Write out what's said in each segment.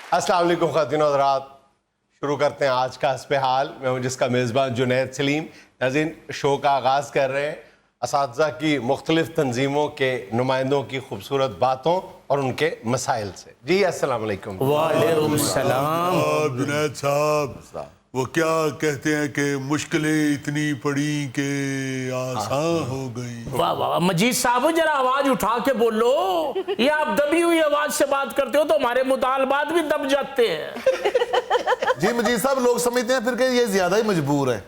السلام علیکم خواتین و حضرات، شروع کرتے ہیں آج کا حسب حال. میں ہوں جس کا میزبان جنید سلیم. ناظرین، شو کا آغاز کر رہے ہیں اساتذہ کی مختلف تنظیموں کے نمائندوں کی خوبصورت باتوں اور ان کے مسائل سے. جی السلام علیکم. وعلیکم السلام. جنید صاحب وہ کیا کہتے ہیں کہ مشکلیں اتنی پڑی کہ آسان ہو گئی. واہ واہ مجید صاحب، ذرا آواز اٹھا کے بولو. یہ آپ دبی ہوئی آواز سے بات کرتے ہو تو ہمارے مطالبات بھی دب جاتے ہیں. جی مجید صاحب، لوگ سمجھتے ہیں پھر کہ یہ زیادہ ہی مجبور ہے.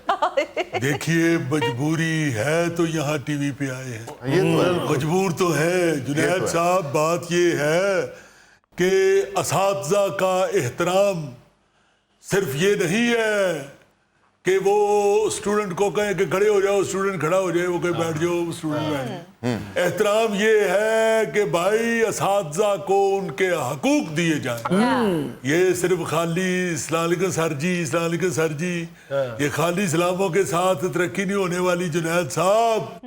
دیکھیے مجبوری ہے تو یہاں ٹی وی پہ آئے ہیں. یہ تو ہے. مجبور تو ہے جنید صاحب. بات یہ ہے کہ اساتذہ کا احترام صرف یہ نہیں ہے کہ وہ اسٹوڈنٹ کو کہیں کہ کھڑے ہو جاؤ، اسٹوڈنٹ کھڑا ہو جائے، وہ کہیں بیٹھ جاؤ، اسٹوڈنٹ بیٹھ جائے. احترام یہ ہے کہ بھائی اساتذہ کو ان کے حقوق دیے جائیں. یہ صرف خالی السلام علیکم سر جی، السلام علیکم سر جی، یہ خالی سلاموں کے ساتھ ترقی نہیں ہونے والی. جنید صاحب،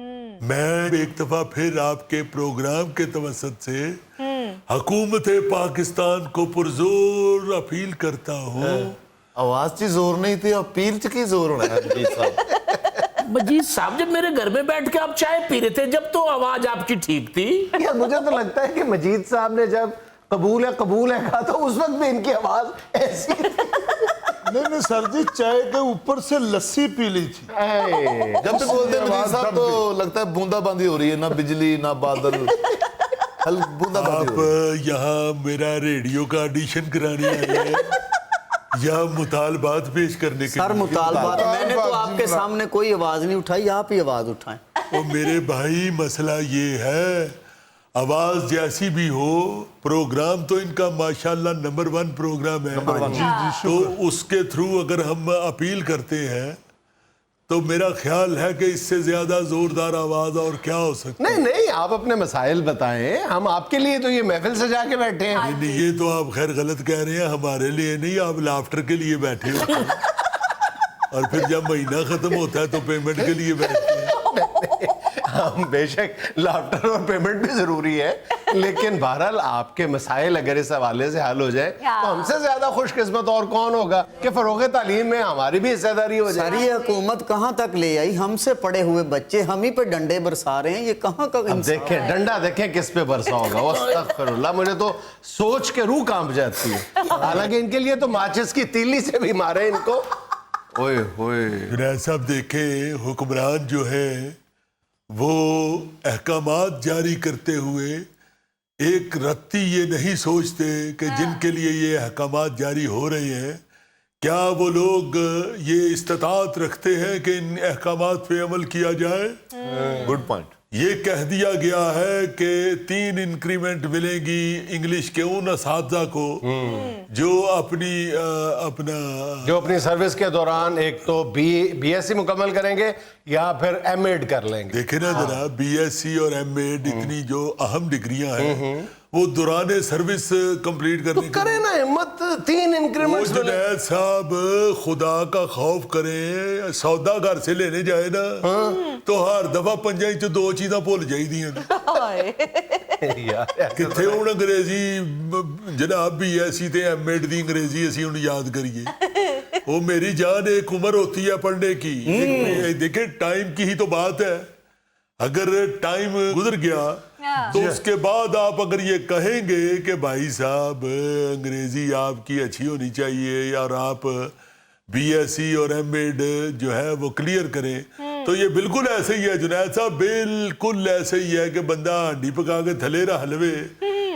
میں ایک دفعہ پھر آپ کے پروگرام کے توسط سے حکومت پاکستان کو پرزور اپیل کرتا ہوں. آواز چی زور نہیں تھی، اپیل چکی زور ہونا ہے مجید صاحب. مجید صاحب، جب میرے گھر میں بیٹھ کے آپ چائے پی رہے تھے جب تو آواز آپ کی ٹھیک تھی. یار مجھے تو لگتا ہے کہ مجید صاحب نے جب قبول ہے کہا تو اس وقت بھی ان کی آواز ایسی نہیں سر جی، چائے کے اوپر سے لسی پی لی تھی. جب بھی بولتے ہیں مجید صاحب تو لگتا ہے بوندا باندی ہو رہی ہے، نہ بجلی نہ بادل، بوندا باندی آپ ہو رہی ہے. یہاں میرا ریڈیو کا آڈیشن کرانے آئے ہیں یا مطالبات پیش کرنے کے سر مطالبات میں نے تو آپ کے سامنے کوئی آواز نہیں اٹھائی، آپ ہی آواز اٹھائیں. او میرے بھائی، مسئلہ یہ ہے آواز جیسی بھی ہو، پروگرام تو ان کا ماشاءاللہ نمبر 1 پروگرام ہے. تو اس کے تھرو اگر ہم اپیل کرتے ہیں تو میرا خیال ہے کہ اس سے زیادہ زوردار آواز اور کیا ہو سکتا ہے. نہیں، آپ اپنے مسائل بتائیں. ہم آپ کے لیے تو یہ محفل سجا کے بیٹھے ہیں. نہیں، یہ تو آپ خیر غلط کہہ رہے ہیں. ہمارے لیے نہیں، آپ لافٹر کے لیے بیٹھے ہوتے ہیں اور پھر جب مہینہ ختم ہوتا ہے تو پیمنٹ کے لیے بیٹھتے ہیں. ہم بے شک لافٹر اور پیمنٹ بھی ضروری ہے، لیکن بہرحال آپ کے مسائل اگر اس حوالے سے حل ہو جائے تو ہم سے زیادہ خوش قسمت اور کون ہوگا کہ فروغ تعلیم میں ہماری بھی حصہ داری ہو جائے. سر یہ حکومت کہاں تک لے آئی؟ ہم سے پڑے ہوئے بچے ہم ہی پہ ڈنڈے برسا رہے ہیں. یہ کہاں کا اب دیکھیں ڈنڈا دیکھیں کس پہ برسا ہوگا. استغفر اللہ، مجھے تو سوچ کے روح کانپ جاتی ہے. حالانکہ ان کے لیے تو ماچس کی تیلی سے بھی مارے ان کو. اوئے ہوئے جنید صاحب دیکھیں، حکمران جو ہے وہ احکامات جاری کرتے ہوئے ایک رتی یہ نہیں سوچتے کہ جن کے لیے یہ احکامات جاری ہو رہے ہیں کیا وہ لوگ یہ استطاعت رکھتے ہیں کہ ان احکامات پہ عمل کیا جائے. Good point. یہ کہہ دیا گیا ہے کہ 3 انکریمنٹ ملیں گی انگلش کے ان اساتذہ کو جو اپنی سروس کے دوران ایک تو بی ایس سی مکمل کریں گے یا پھر ایم ایڈ کر لیں گے. دیکھیں نا ذرا، بی ایس سی اور ایم ایڈ اتنی جو اہم ڈگریاں ہیں وہ دوران سروس کمپلیٹ کرنے تو کریں نا ہمت. 3 انکریمنٹ. جنید صاحب خدا کا خوف کریں. سودا گھر سے لینے جائے نا تو ہر دفعہ 5 چ 2 چیزاں بھول جائی دیا. کتنے ہوں انگریزی جناب بی ایس سی تے ایم ایڈ دی انگریزی اسی ہوں یاد کریے. وہ میری جان ایک عمر ہوتی ہے پڑھنے کی. دیکھیں ٹائم کی ہی تو بات ہے. اگر ٹائم گزر گیا تو اس کے بعد آپ اگر یہ کہیں گے کہ بھائی صاحب انگریزی آپ کی اچھی ہونی چاہیے اور آپ بی ایس سی اور ایم ایڈ جو ہے وہ کلیئر کریں تو یہ بالکل ایسے ہی ہے جنید صاحب، بالکل ایسے ہی ہے کہ بندہ ہانڈی پکا کے تھلے رہا حلوے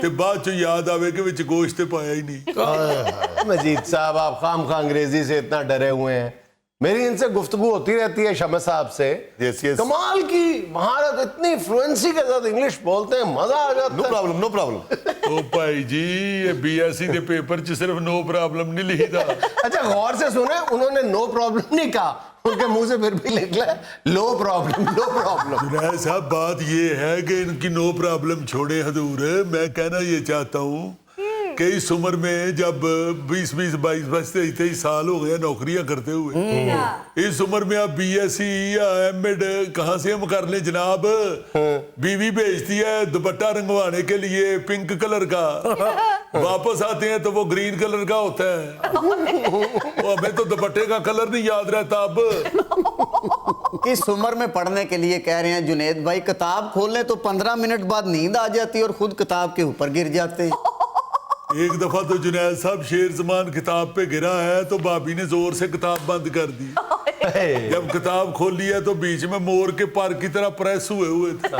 تے بعد چو یاد آوے کہ وچ گوشت پایا ہی نہیں. مجید صاحب آپ خام خواہ انگریزی سے اتنا ڈرے ہوئے ہیں. میری ان سے گفتگو ہوتی رہتی ہے شمس صاحب سے. کمال کی مہارت، اتنی فلوئنسی کے ساتھ انگلش بولتے ہیں، مزہ آ جاتا ہے. No problem. او بھائی جی، یہ بی ایس سی دے پیپر چ صرف نو پرابلم نہیں لکھتا. اچھا غور سے سنیں، انہوں نے نو پرابلم نہیں کہا، ان کے منہ سے پھر بھی نکلا ہے لو پرابلم. جنید صاحب بات یہ ہے کہ ان کی نو پرابلم چھوڑے حضور. میں کہنا یہ چاہتا ہوں کہ اس عمر میں جب 20 22 23 سال ہو گئے نوکریاں کرتے ہوئے, اس عمر میں آپ بی ایس سی یا ایم ایڈ کہاں سے ہم کر لیں جناب. بیوی بھیجتی ہے دوپٹہ رنگوانے کے لیے پنک کلر کا, واپس آتے ہیں تو وہ گرین کلر کا ہوتا ہے. وہ ہمیں تو دوپٹے کا کلر نہیں یاد رہتا. اب کس عمر میں پڑھنے کے لیے کہہ رہے ہیں جنید بھائی, کتاب کھولیں تو 15 منٹ بعد نیند آ جاتی اور خود کتاب کے اوپر گر جاتے ہیں. ایک دفعہ تو جنید صاحب شیر زمان کتاب پہ گرا ہے تو بھابی نے زور سے کتاب بند کر دی. جب کتاب کھولی ہے تو بیچ میں مور کے پر کی طرح پریس ہوئے تھے.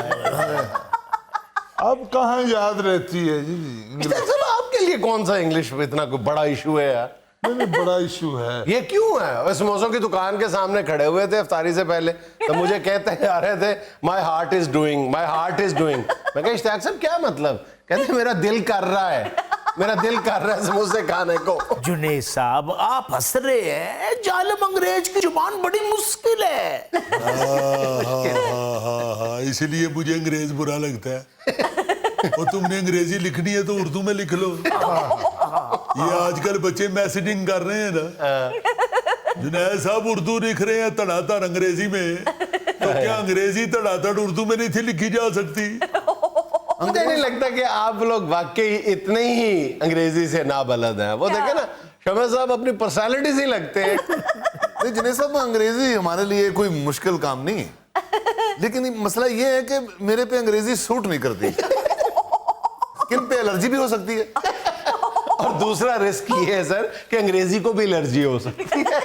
اب کہاں یاد رہتی ہے جی. آپ کے لیے کون سا انگلش میں اتنا کوئی بڑا ایشو ہے یار؟ بڑا ایشو ہے یہ کیوں ہے؟ سموسوں کی دکان کے سامنے کھڑے ہوئے تھے افطاری سے پہلے تو مجھے کہتے آ رہے تھے my heart is doing, my heart is doing. میں کہا اشتیاق صاحب کیا مطلب؟ کہتے میرا دل کر رہا ہے, میرا دل کر رہا ہے سموسے کھانے کو. جنید صاحب آپ ہنس رہے ہیں, ظالم انگریز کی زبان بڑی مشکل ہے. ہاں اسی لیے مجھے انگریز برا لگتا ہے. اور تم نے انگریزی لکھنی ہے تو اردو میں لکھ لو. یہ آج کل بچے میسیجنگ کر رہے ہیں نا, جنید صاحب اردو لکھ رہے ہیں تڑا تڑ انگریزی میں, تو کیا انگریزی تڑا تڑ اردو میں نہیں تھی لکھی جا سکتی؟ مجھے نہیں لگتا کہ آپ لوگ واقعی اتنے ہی انگریزی سے نابلد ہیں. وہ دیکھیں نا شمع صاحب اپنی پرسنالٹی سے لگتے ہیں. نہیں جنید صاحب, انگریزی ہمارے لیے کوئی مشکل کام نہیں ہے, لیکن مسئلہ یہ ہے کہ میرے پہ انگریزی سوٹ نہیں کرتی. اسکن پہ الرجی بھی ہو سکتی ہے, اور دوسرا رسک یہ ہے سر کہ انگریزی کو بھی الرجی ہو سکتی ہے.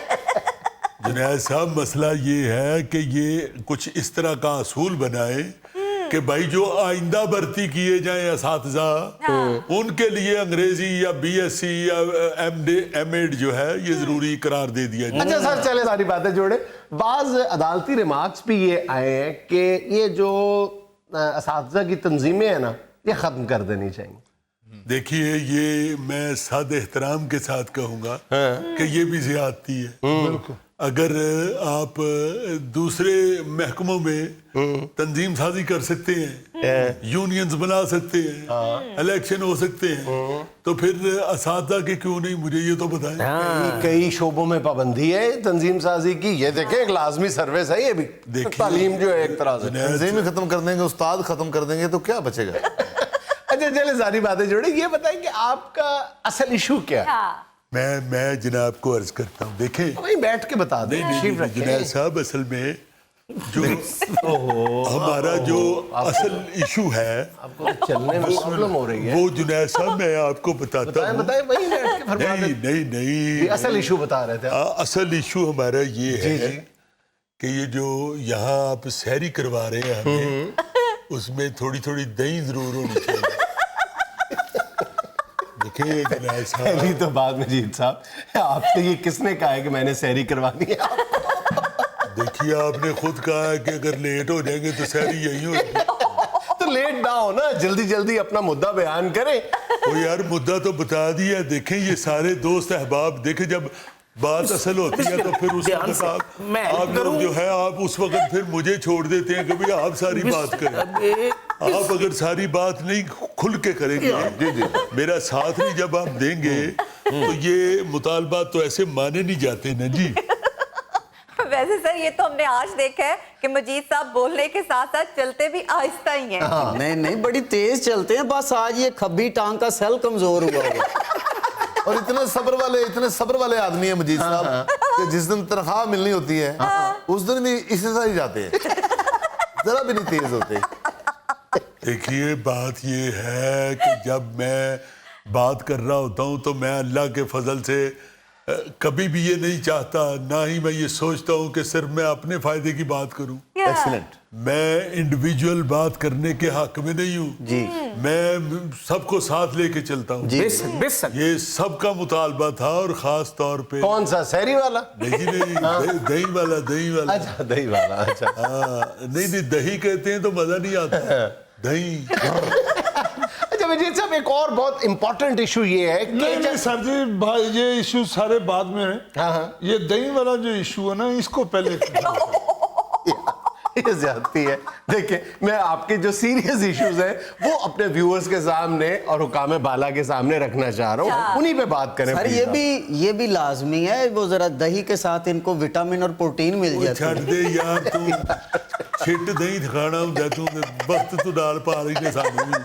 جنید صاحب مسئلہ یہ ہے کہ یہ کچھ اس طرح کا اصول بنائے کہ بھائی جو آئندہ بھرتی کیے جائیں اساتذہ, ان کے لیے انگریزی یا بی ایس سی یا ایم ایڈ جو ہے یہ ضروری قرار دے دیا جائے. اچھا سر چلے ساری باتیں جوڑے. بعض عدالتی ریمارکس بھی یہ آئے ہیں کہ یہ جو اساتذہ کی تنظیمیں ہیں نا یہ ختم کر دینی چاہیے. دیکھیے یہ میں سادہ احترام کے ساتھ کہوں گا کہ یہ بھی زیادتی ہے. اگر آپ دوسرے محکموں میں تنظیم سازی کر سکتے ہیں, یونینز بنا سکتے ہیں, الیکشن ہو سکتے ہیں, تو پھر اساتذہ کے کیوں نہیں؟ مجھے یہ تو بتائیں. کئی شعبوں میں پابندی ہے تنظیم سازی کی. یہ دیکھیں ایک لازمی سروس ہے یہ بھی. تعلیم جو ہے ایک طرح سے تنظیم ہی ختم کر دیں گے, استاد ختم کر دیں گے تو کیا بچے گا؟ اچھا چلے ساری باتیں جوڑے. یہ بتائیں کہ آپ کا اصل ایشو کیا ہے؟ میں جناب کو عرض کرتا ہوں, دیکھیں وہیں بیٹھ کے بتا دیں. جنید صاحب اصل میں جو ہمارا جو اصل ایشو ہے آپ کو چلنے میں پرابلم ہو رہی ہے. وہ جنید صاحب میں آپ کو بتاتا ہوں. بتائیں وہیں بیٹھ کے فرما دیں. نہیں اصل ایشو بتا رہے تھے. اصل ایشو ہمارا یہ ہے کہ یہ جو یہاں آپ سحری کروا رہے ہیں ہمیں, اس میں تھوڑی تھوڑی دہی ضرور ہونی چاہیے. دیکھیں جنید صاحب, پہلی تو بات مجید صاحب آپ سے یہ کس نے کہا ہے کہ میں نے سحری کروانی ہے؟ دیکھیے آپ نے خود کہا ہے کہ اگر لیٹ ہو جائیں گے تو سحری یہی ہوگی. تو لیٹ نہ ہو نا, جلدی جلدی اپنا مدعا بیان کریں. وہ یار مدعا تو بتا دیا. دیکھیں یہ سارے دوست احباب, دیکھیں جب بات اصل ہوتی ہے تو پھر اس وقت آپ لوگ جو ہے آپ اس وقت پھر مجھے چھوڑ دیتے ہیں کہ بھئی آپ ساری بات کریں. آپ اگر ساری بات نہیں کھل کے کریں گے, میرا ساتھ نہیں جب آپ دیں گے تو یہ مطالبات تو ایسے مانے نہیں جاتے نا جی. ویسے سر یہ تو ہم نے آج دیکھا ہے کہ مجید صاحب بولنے کے ساتھ ساتھ چلتے بھی آہستہ ہی ہیں. نہیں بڑی تیز چلتے ہیں, بس آج یہ کھبی ٹانگ کا سیل کمزور ہوا ہے. اور اتنے صبر والے آدمی ہیں مجید صاحب کہ جس دن تنخواہ ملنی ہوتی ہے اس دن بھی اسی طرح ہی جاتے ہیں, ذرا بھی نہیں تیز ہوتے. دیکھیے بات یہ ہے کہ جب میں بات کر رہا ہوتا ہوں تو میں اللہ کے فضل سے کبھی بھی یہ نہیں چاہتا, نہ ہی میں یہ سوچتا ہوں کہ صرف میں اپنے فائدے کی بات کروں. ایکسیلنٹ. میں انڈیویجول بات کرنے کے حق میں نہیں ہوں جی, میں سب کو ساتھ لے کے چلتا ہوں. یہ سب کا مطالبہ تھا, اور خاص طور پہ کون سا سحری والا؟ نہیں دہی والا. اچھا دہی والا. اچھا نہیں دہی کہتے ہیں تو مزہ نہیں آتا. دہی. اچھا مجید صاحب ایک اور بہت امپورٹنٹ ایشو یہ ہے کہ نہیں سر جی بھائی, یہ ایشو سارے بعد میں ہیں. یہ دہی والا جو ایشو ہے نا اس کو پہلے یہ زیادتی ہے. دیکھیں میں آپ کے جو سیریس ایشوز ہیں وہ اپنے ویورز کے سامنے اور حکام بالا کے سامنے رکھنا چاہ رہا ہوں, انہی پہ بات کریں. سر یہ بھی لازمی ہے, وہ ذرا دہی کے ساتھ ان کو وٹامن اور پروٹین مل وہ جاتا ہے. چھٹ دے یار, تو چھٹ نہیں کھانا ہوں تو وقت تو ڈال پا رہی کے سامنے,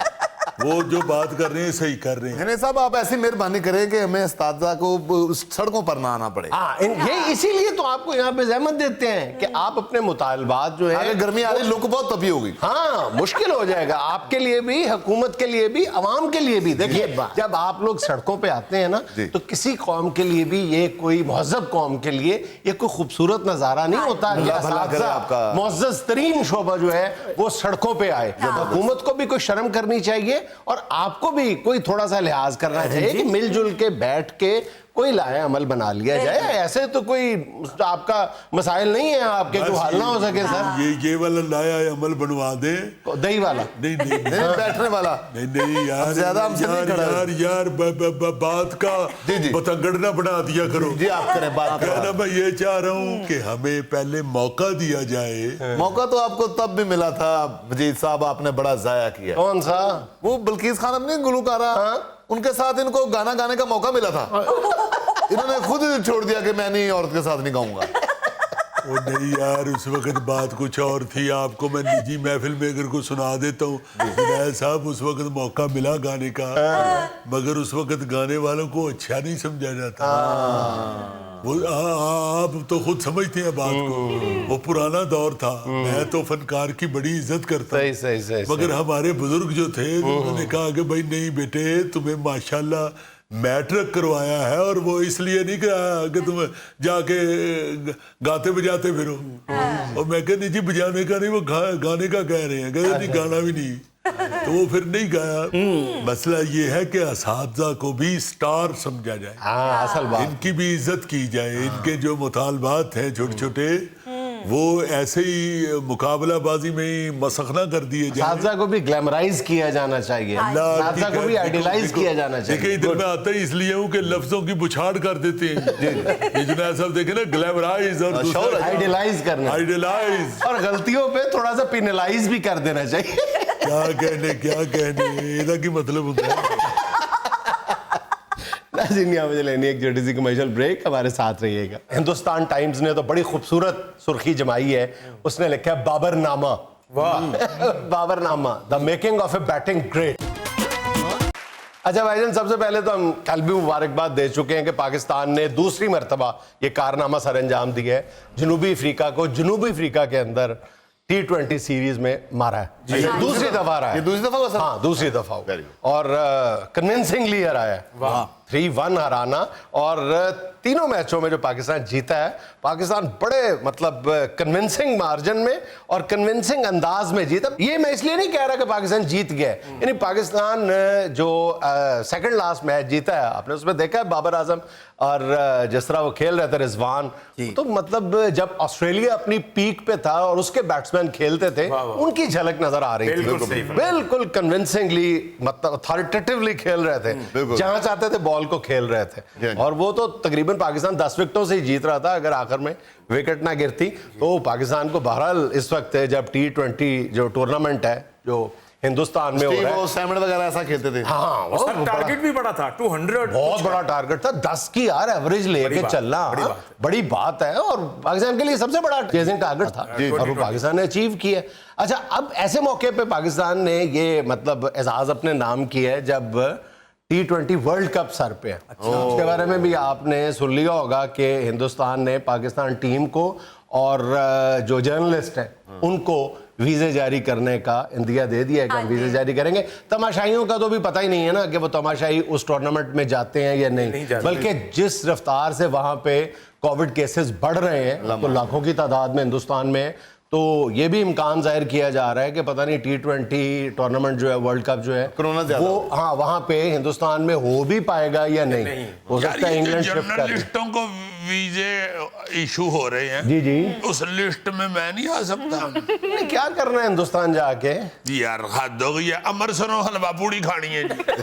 وہ جو بات کر رہے ہیں صحیح کر رہے ہیں. جنید صاحب آپ ایسی مہربانی کریں کہ ہمیں اساتذہ کو سڑکوں پر نہ آنا پڑے. ہاں یہ اسی لیے تو آپ کو یہاں پہ زحمت دیتے ہیں کہ آپ اپنے مطالبات جو ہے, اگر گرمی آ رہی لوگ کو بہت تپی ہوگی. ہاں مشکل ہو جائے گا آپ کے لیے بھی, حکومت کے لیے بھی, عوام کے لیے بھی. دیکھیے جب آپ لوگ سڑکوں پہ آتے ہیں نا تو کسی قوم کے لیے بھی, یہ کوئی مہذب قوم کے لیے یہ کوئی خوبصورت نظارہ نہیں ہوتا کہ اساتذہ معزز ترین شعبہ جو ہے وہ سڑکوں پہ آئے. حکومت کو بھی کوئی شرم کرنی چاہیے اور آپ کو بھی کوئی تھوڑا سا لحاظ کرنا چاہیے کہ مل جل کے بیٹھ کے کوئی لائے عمل بنا لیا جائے. ایسے تو کوئی آپ کا مسائل نہیں ہے آپ کے جو حل نہ ہو سکے. سر یہ والا لایا ہے عمل بنوا دیں, دہی والا نہیں بیٹھنے والا نہیں یار, زیادہ ہم سے نہیں کھڑا. یار بات کا بتنگڑ نہ بنا دیا کرو. جی آپ کریں بات. کہنا میں یہ چاہ رہا ہوں کہ ہمیں پہلے موقع دیا جائے. موقع تو آپ کو تب بھی ملا تھا مجید صاحب, آپ نے بڑا ضائع کیا. کون سا؟ وہ بلقیس خانم نے گلوکارہ, ان کے ساتھ ان کو گانا گانے کا موقع ملا تھا, انہوں نے خود چھوڑ دیا کہ میں نہیں عورت کے ساتھ نہیں گاؤں گا. وہ نہیں یار, اس وقت بات کچھ اور تھی. آپ کو میں نجی محفل میں اگر کو سنا دیتا ہوں. جنید صاحب اس وقت موقع ملا گانے کا, مگر اس وقت گانے والوں کو اچھا نہیں سمجھا جاتا. وہ آپ تو خود سمجھتے ہیں بات کو, وہ پرانا دور تھا. میں تو فنکار کی بڑی عزت کرتا ہوں, مگر ہمارے بزرگ جو تھے انہوں نے کہا کہ بھائی نہیں بیٹے, تمہیں ماشاءاللہ میٹرک کروایا ہے اور وہ اس لیے نہیں کہا کہ تم جا کے گاتے بجاتے پھرو. اور میں کہا نہیں جی بجانے کا نہیں, وہ گانے کا کہہ رہے ہیں. کہتے نہیں گانا بھی نہیں, تو وہ پھر نہیں گایا. مسئلہ یہ ہے کہ اساتذہ کو بھی سٹار سمجھا جائے, اصل بات ان کی بھی عزت کی جائے. ان کے جو مطالبات ہیں چھوٹے چھوٹے وہ ایسے ہی مقابلہ بازی میں ہی مسخ نہ کر دیے جائیں. اساتذہ کو بھی گلیمرائز کیا جانا چاہیے, اساتذہ کو بھی آئیڈیلائز کیا جانا چاہیے. دیکھیں ادھر میں آتا ہی اس لیے ہوں کہ لفظوں کی بچھاڑ کر دیتے ہیں. یہ جنید صاحب دیکھیں نا, گلیمرائز اور آئیڈیلائز کرنا, آئیڈیلائز, اور غلطیوں پہ تھوڑا سا پینلائز بھی کر دینا چاہیے. کیا کہنے یہ کی مطلب ہوتا ہے. ناظرین یہاں مجھے لینی ایک چھوٹی سی کمرشل بریک, ہمارے ساتھ رہیے گا. ہندوستان ٹائمز نے تو بڑی خوبصورت سرخی جمائی ہے, اس نے لکھا ہے بابر نامہ. بابر نامہ, the making of a batting great. اچھا بھائی جان, سب سے پہلے تو ہم کل بھی مبارکباد دے چکے ہیں کہ پاکستان نے دوسری مرتبہ یہ کارنامہ سر انجام دیا ہے, جنوبی افریقہ کو جنوبی افریقہ کے اندر T20 سیریز میں مارا ہے. دوسری دفعہ رہا ہے. دوسری دفعہ ہوا سر؟ ہاں دوسری دفعہ, اور کنونسنگلی ہرایا ہے. 3-1 ہرانا, اور تینوں میچوں میں جو پاکستان جیتا ہے, پاکستان بڑے مطلب کنونسنگ مارجن میں اور کنونسنگ انداز میں جیتا. یہ میں اس لیے نہیں کہہ رہا کہ پاکستان جیت گیا ہے, یعنی پاکستان جو سیکنڈ لاسٹ میچ جیتا ہے, آپ نے اس میں دیکھا ہے بابر اعظم اور جس طرح وہ کھیل رہے تھے رضوان, تو مطلب جب آسٹریلیا اپنی پیک پہ تھا اور اس کے بیٹسمین کھیلتے تھے, ان کی جھلک نظر آ رہی تھی. بالکل کنونسنگلی مطلب اتھارٹیٹیولی کھیل رہے تھے, جہاں چاہتے تھے بال کو کھیل رہے تھے. اور وہ تو تقریباً پاکستان 10 وکٹوں سے ہی جیت رہا تھا, اگر آخر میں وکٹ نہ گرتی تو پاکستان کو. بہرحال اس وقت جب T20 جو ٹورنامنٹ ہے جو ہندوستان میں ہو رہا ہے, وہ سیمنٹ وغیرہ ایسا کھیلتے تھے. ہاں ٹارگٹ بھی بڑا تھا, 200 بہت بڑا ٹارگٹ تھا. 10 کی یار ایوریج لے کے چلنا بڑی بات ہے, اور پاکستان کے لیے سب سے بڑا چیزنگ ٹارگٹ تھا, اور وہ پاکستان نے اچیو کیا. اچھا اب ایسے موقع پہ پاکستان نے یہ مطلب اعزاز اپنے نام کیا ہے جب T20 ورلڈ کپ سر پہ ہے. اس کے بارے میں بھی آپ نے سن لیا ہوگا کہ ہندوستان نے پاکستان ٹیم کو اور جو جرنلسٹ ہیں ان کو ویزے جاری کرنے کا اندیا دے دیا ہے کہ ہم ویزے جاری کریں گے. تماشائیوں کا تو بھی پتہ ہی نہیں ہے نا کہ وہ تماشائی اس ٹورنامنٹ میں جاتے ہیں یا نہیں, بلکہ جس رفتار سے وہاں پہ کووڈ کیسز بڑھ رہے ہیں تو لاکھوں کی تعداد میں ہندوستان میں, تو یہ بھی امکان ظاہر کیا جا رہا ہے کہ پتہ نہیں T20 ٹورنامنٹ جو ہے ورلڈ کپ جو ہے وہ ہااں وہاں پہ ہندوستان میں ہو بھی پائے گا یا نہیں. ہو سکتا ہے انگلینڈ شفٹ کر جرنلسٹوں کو ویزے ایشو ہو رہے ہیں. جی جی, اس لسٹ میں نہیں آ سکتا. کیا کرنا ہے ہندوستان جا کے؟ یار حد ہو گئی ہے, امرتسروں حلوہ پوڑی کھانی ہے جی.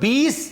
20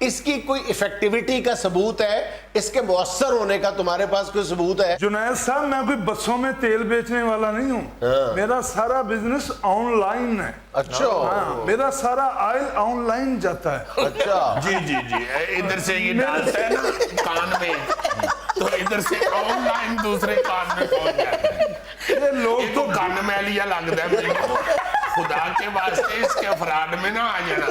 اس کی کوئی افیکٹیویٹی کا ثبوت ہے, اس کے مؤثر ہونے کا تمہارے پاس کوئی ثبوت ہے؟ جنید صاحب میں کوئی بسوں میں تیل بیچنے والا نہیں ہوں, میرا سارا بزنس آن لائن ہے. اچھا ہاں, میرا سارا آئل آن لائن جاتا ہے. اچھا جی جی جی, ادھر سے یہ ڈالتا ہے نا کان میں, تو ادھر سے آن لائن دوسرے کان میں پہنچ جاتا ہے. یہ لوگ یہ تو کان میں لیا لگتا ہے میرے کو. خدا کے واسطے اس کے افراد میں نہ آ جانا.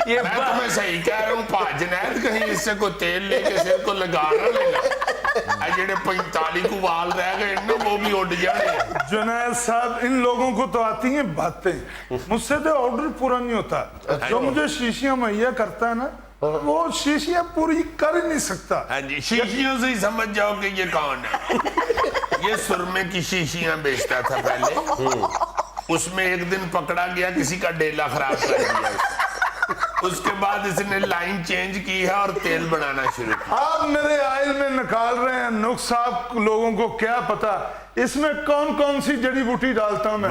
میں تمہیں صحیح کہہ رہا ہوں, جنید کہیں اس سے کوئی تیل لے کے سر کو لگا نہ لینا. جڑے 45 کو وال رہ گئے نا وہ بھی اڑ جانے. جنید صاحب ان لوگوں کو تو آتی ہیں باتیں, مجھ سے تو آرڈر پورا نہیں ہوتا. جو مجھے شیشیاں مہیا کرتا ہے نا وہ شیشیاں پوری کر ہی نہیں سکتا. ہاں جی, شیشیوں سے ہی سمجھ جاؤ کہ یہ کون ہے. یہ سرمے کی شیشیاں بیچتا تھا پہلے, اس میں ایک دن پکڑا گیا, کسی کا ڈیلا خراب کر دیا. اس کے بعد اس نے لائن چینج کی ہے اور تیل بنانا شروع کیا. آپ میرے آئل میں نکال رہے ہیں نقص, آپ لوگوں کو کیا پتا اس میں کون کون سی جڑی بوٹی ڈالتا ہوں میں.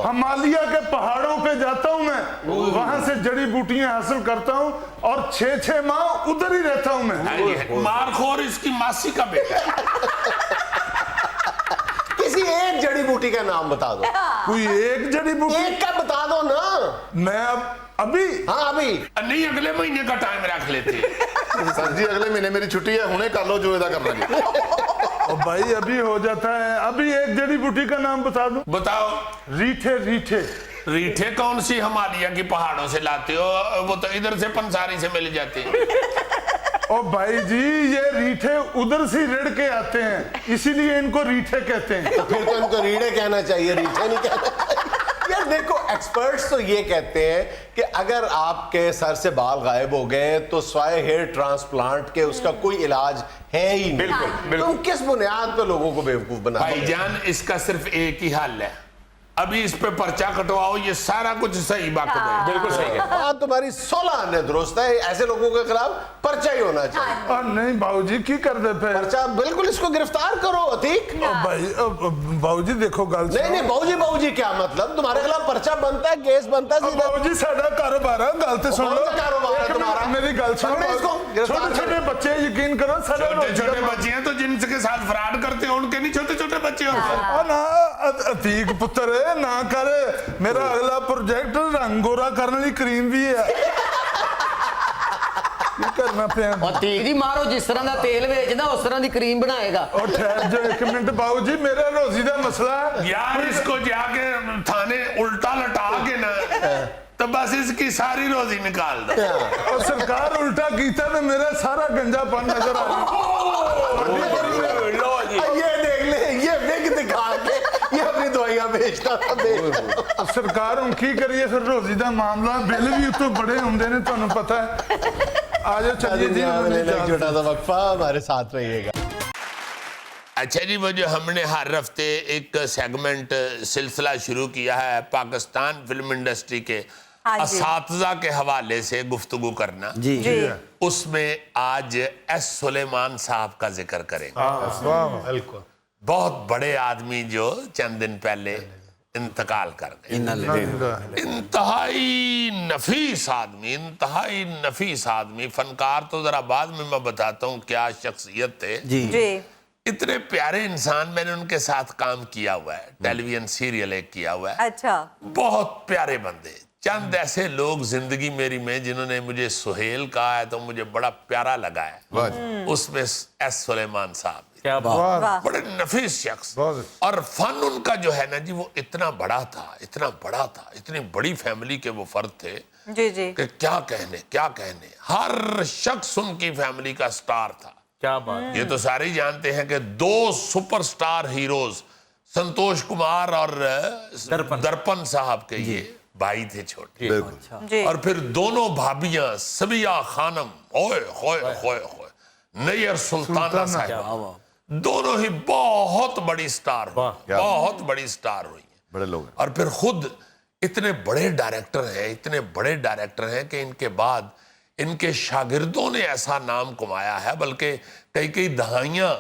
ہمالیہ کے پہاڑوں پہ جاتا ہوں میں, وہاں سے جڑی بوٹیاں حاصل کرتا ہوں اور 6 ماہ ادھر ہی رہتا ہوں میں. مارخور اس کی ماسی کا بیٹا ہے. کسی ایک جڑی بوٹی کا نام بتا دو, کوئی ایک جڑی بوٹی ایک کا بتا دو نا. میں ابھی ہاں ابھی نہیں, اگلے مہینے کا ٹائم رکھ لیتے. سر جی اگلے مہینے میری چھٹی ہے, ہنے کر لو جو ادا کرنا جی. اور بھائی ابھی ہو جاتا ہے. ابھی ایک جڑی بوٹی کا نام بتا دوں. بتاؤ. ریٹھے. ریٹھے ریٹھے کون سی ہمالیہ کی پہاڑوں سے لاتے ہو؟ وہ تو ادھر سے پنساری سے مل جاتے ہیں. او بھائی جی یہ ریٹھے ادھر سے رڑ کے آتے ہیں, اسی لیے ان کو ریٹھے کہتے ہیں. تو پھر تو ان کو ریڑھے کہنا چاہیے, ریٹھے نہیں کہنا چاہیے. یار دیکھو ایکسپرٹس تو یہ کہتے ہیں کہ اگر آپ کے سر سے بال غائب ہو گئے تو سوائے ہیئر ٹرانسپلانٹ کے اس کا کوئی علاج ہے ہی نہیں. تم کس بنیاد پہ لوگوں کو بیوقوف بنا رہے بھائی جان اس کا صرف ایک ہی حل ہے, ابھی اس پہ پرچہ کٹواؤ, یہ سارا کچھ صحیح بات ہے. بالکل صحیح ہے. بات تمہاری 16 آنے درست ہے, ایسے لوگوں کے خلاف پرچہ ہی ہونا چاہیے. اور نہیں باؤ جی کی کر دے پہ پرچہ بالکل, اس کو گرفتار کرو. عتیق بھائی باؤ جی دیکھو گل نہیں بہو جی کیا مطلب, تمہارے خلاف پرچہ بنتا ہے, کیس بنتا ہے سیدھا. باؤ جی ساڈا کاروبار ہے, گل تے سن لو. کاروبار ہے تمہارا, میری گل سنو. چھوٹے چھوٹے بچے یقین کرو, چھوٹے چھوٹے بچے ہیں تو جن کے ساتھ فراڈ کرتے ہیں ان کے نہیں چھوٹے چھوٹے بچے ہوتے. نا عتیق پتر نہ کرے, میرا اگلا پروجیکٹ رنگ گورا کرنے کی کریم بھی ہے. کرنا پیا عتیق جی مارو جس طرح دا تیل بیچدا اس طرح دی کریم بنائے گا. اور ٹھہر جو ایک منٹ باؤ جی, میرا روزی دا مسئلہ ہے یار. اس کو جا کے تھانے الٹا لٹا کے نا تو بس اس کی ساری روزی نکال دو. اور سرکار الٹا کیتا تو میرا سارا گنجا پن نظر آ رہا. یہ دیکھ لے, یہ وگ دکھا کے یہ اپنی دوائیاں بیچتا تھا. سرکار ہوں کی کریے پھر روزی دا معاملہ, بل بھی اتوں بڑے ہوندے نے تانوں پتہ ہے. آجو چلیے جی, چھوٹا سا وقفہ, ہمارے ساتھ رہیے گا. اچھا جی, وہ جو ہم نے ہر ہفتے ایک سیگمنٹ سلسلہ شروع کیا ہے پاکستان فلم انڈسٹری کے اساتذہ کے حوالے سے گفتگو کرنا, جی اس میں آج ایس سلیمان صاحب کا ذکر کریں. بہت بڑے آدمی جو چند دن پہلے انتقال کر گئے. انتہائی نفیس آدمی, انتہائی نفیس آدمی, فنکار. تو ذرا بعد میں بتاتا ہوں کیا شخصیت تھے. جی اتنے پیارے انسان, میں نے ان کے ساتھ کام کیا ہوا ہے, ٹیلی ویژن سیریل ایک کیا ہوا ہے. اچھا, بہت پیارے بندے. چند ایسے لوگ زندگی میری میں جنہوں نے مجھے سہیل کہا ہے تو مجھے بڑا پیارا لگا ہے, اس میں ایس سلیمان صاحب بڑے نفیس شخص. اور فن ان کا جو ہے نا جی وہ اتنا بڑا تھا, اتنا بڑا تھا, اتنی بڑی فیملی کے وہ فرد تھے جی کہ کیا کہنے. ہر شخص ان کی فیملی کا سٹار تھا. کیا بات. یہ تو سارے ہی جانتے ہیں کہ 2 سپر سٹار ہیروز سنتوش کمار اور درپن صاحب کے یہ بھائی تھے چھوٹے. اور پھر دونوں بھابیاں سبیہ خانم, نیر سلطانہ صاحب, دونوں ہی بہت بڑی سٹار ہوئی, بہت بڑی سٹار ہوئی ہیں. بڑے لوگ. اور پھر خود اتنے بڑے ڈائریکٹر ہیں کہ ان کے بعد ان کے شاگردوں نے ایسا نام کمایا ہے, بلکہ کئی دہائیاں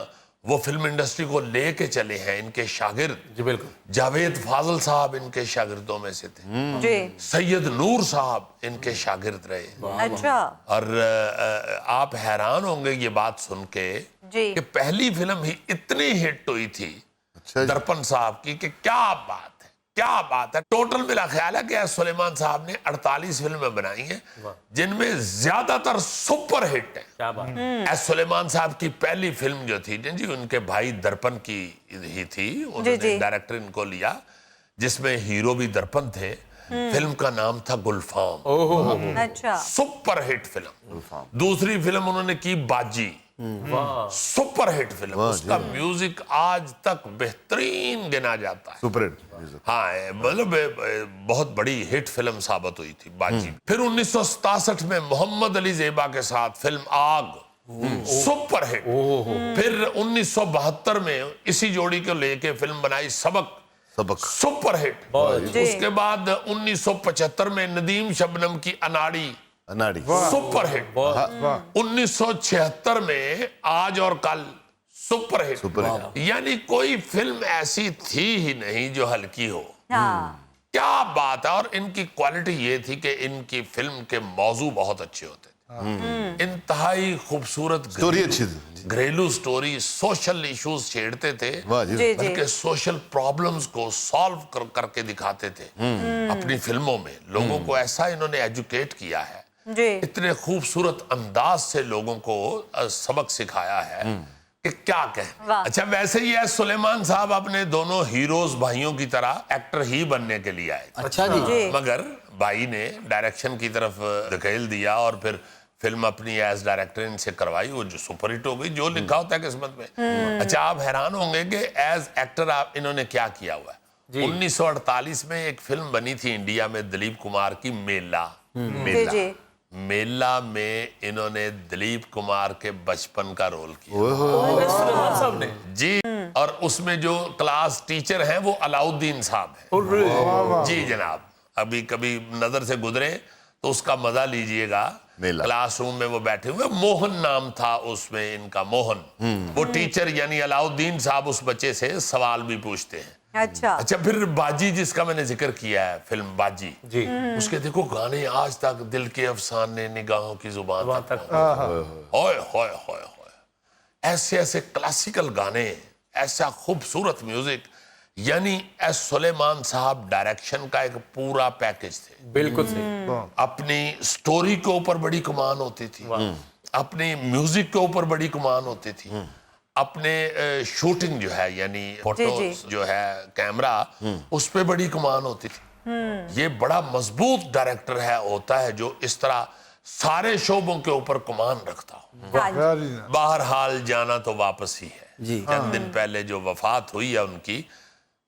وہ فلم انڈسٹری کو لے کے چلے ہیں، ان کے شاگرد جی بالکل. جاوید فاضل صاحب ان کے شاگردوں میں سے تھے، جی سید نور صاحب ان کے شاگرد رہے. اچھا اور آپ حیران ہوں گے یہ بات سن کے جی کہ پہلی فلم ہی اتنی ہٹ ہوئی تھی اچھا جی. درپن صاحب کی کہ کیا بات ہے، کیا بات ہے. ٹوٹل میرا خیال ہے کہ ایس سلیمان صاحب نے 48 فلمیں بنائی ہیں جن میں زیادہ تر سپر ہٹ ہیں. کیا بات. ایس سلیمان صاحب کی پہلی فلم جو تھی جی ان کے بھائی درپن کی ہی تھی، انہوں نے ڈائریکٹر ان کو لیا جس میں ہیرو بھی درپن تھے. فلم کا نام تھا گلفام. اچھا سپر ہٹ فلم. دوسری فلم انہوں نے کی باجی، سپر ہٹ فلم. اس کا میوزک آج تک بہترین گنا جاتا ہے. Super hit. ہاں مطلب بہت بڑی ہٹ فلم ثابت ہوئی تھی باجی. پھر 1967 میں محمد علی زیبا کے ساتھ فلم آگ، سپر ہٹ. پھر 1972 میں اسی جوڑی کو لے کے فلم بنائی سبق، سپر ہٹ. اس کے بعد 1975 میں ندیم شبنم کی اناڑی، سپر ہٹ. 1976 میں آج اور کل، سپر ہٹ. یعنی کوئی فلم ایسی تھی ہی نہیں جو ہلکی ہو. کیا بات ہے. اور ان کی کوالٹی یہ تھی کہ ان کی فلم کے موضوع بہت اچھے ہوتے تھے، انتہائی خوبصورت گھریلو سٹوری، سوشل ایشوز چھیڑتے تھے بلکہ سوشل پرابلمز کو سالو کر کے دکھاتے تھے اپنی فلموں میں. لوگوں کو ایسا انہوں نے ایجوکیٹ کیا ہے، اتنے خوبصورت انداز سے لوگوں کو سبق سکھایا ہے کہ کیا کہیں. اچھا ویسے ہی ایس سلیمان صاحب اپنے دونوں ہیروز بھائیوں کی طرح ایکٹر ہی بننے کے لیے آئے تھے. اچھا جی. مگر بھائی نے ڈائریکشن کی طرف دھکیل دیا اور پھر فلم اپنی ایز ڈائریکٹر ان سے کروائی، وہ جو سپر ہٹ ہو گئی، جو لکھا ہوتا ہے قسمت میں. اچھا آپ حیران ہوں گے کہ ایز ایکٹر انہوں نے کیا کیا ہوا ہے. 1948 میں ایک فلم بنی تھی انڈیا میں دلیپ کمار کی، میلا. میلا میں انہوں نے دلیپ کمار کے بچپن کا رول کیا جی. اور اس میں جو کلاس ٹیچر ہیں وہ علاؤدین صاحب ہیں. جی جناب، ابھی کبھی نظر سے گزرے تو اس کا مزہ لیجئے گا. کلاس روم میں وہ بیٹھے ہوئے، موہن نام تھا اس میں ان کا، موہن. وہ ٹیچر یعنی علاؤدین صاحب اس بچے سے سوال بھی پوچھتے ہیں. اچھا پھر باجی جس کا میں نے ذکر کیا ہے، فلم باجی، اس کے دیکھو گانے آج تک دل کے افسانے نگاہوں کی زبان تک. ہوئے ہوئے ہوئے ہوئے، ایسے ایسے کلاسیکل گانے، ایسا خوبصورت میوزک. یعنی ایس سلیمان صاحب ڈائریکشن کا ایک پورا پیکج تھے. بالکل صحیح. اپنی سٹوری کے اوپر بڑی کمان ہوتی تھی، اپنی میوزک کے اوپر بڑی کمان ہوتی تھی، اپنے شوٹنگ جو ہے یعنی فوٹوز جو ہے کیمرہ، اس پہ بڑی کمان ہوتی تھی. یہ بڑا مضبوط ڈائریکٹر ہوتا ہے جو اس طرح سارے شعبوں کے اوپر کمان رکھتا ہو. بہرحال جانا تو واپس ہی ہے. چند دن پہلے جو وفات ہوئی ہے ان کی،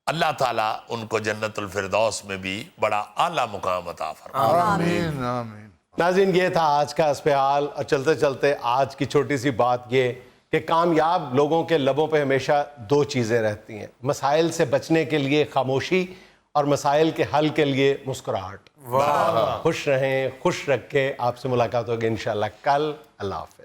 اللہ تعالیٰ ان کو جنت الفردوس میں بھی بڑا اعلیٰ مقام عطا فرمائے. آمین آمین. ناظرین یہ تھا آج کا اسپیال. اور چلتے چلتے آج کی چھوٹی سی بات یہ کہ کامیاب لوگوں کے لبوں پہ ہمیشہ دو چیزیں رہتی ہیں، مسائل سے بچنے کے لیے خاموشی اور مسائل کے حل کے لیے مسکراہٹ. خوش رہیں، خوش رکھیں. آپ سے ملاقات ہوگی انشاءاللہ کل. اللہ حافظ.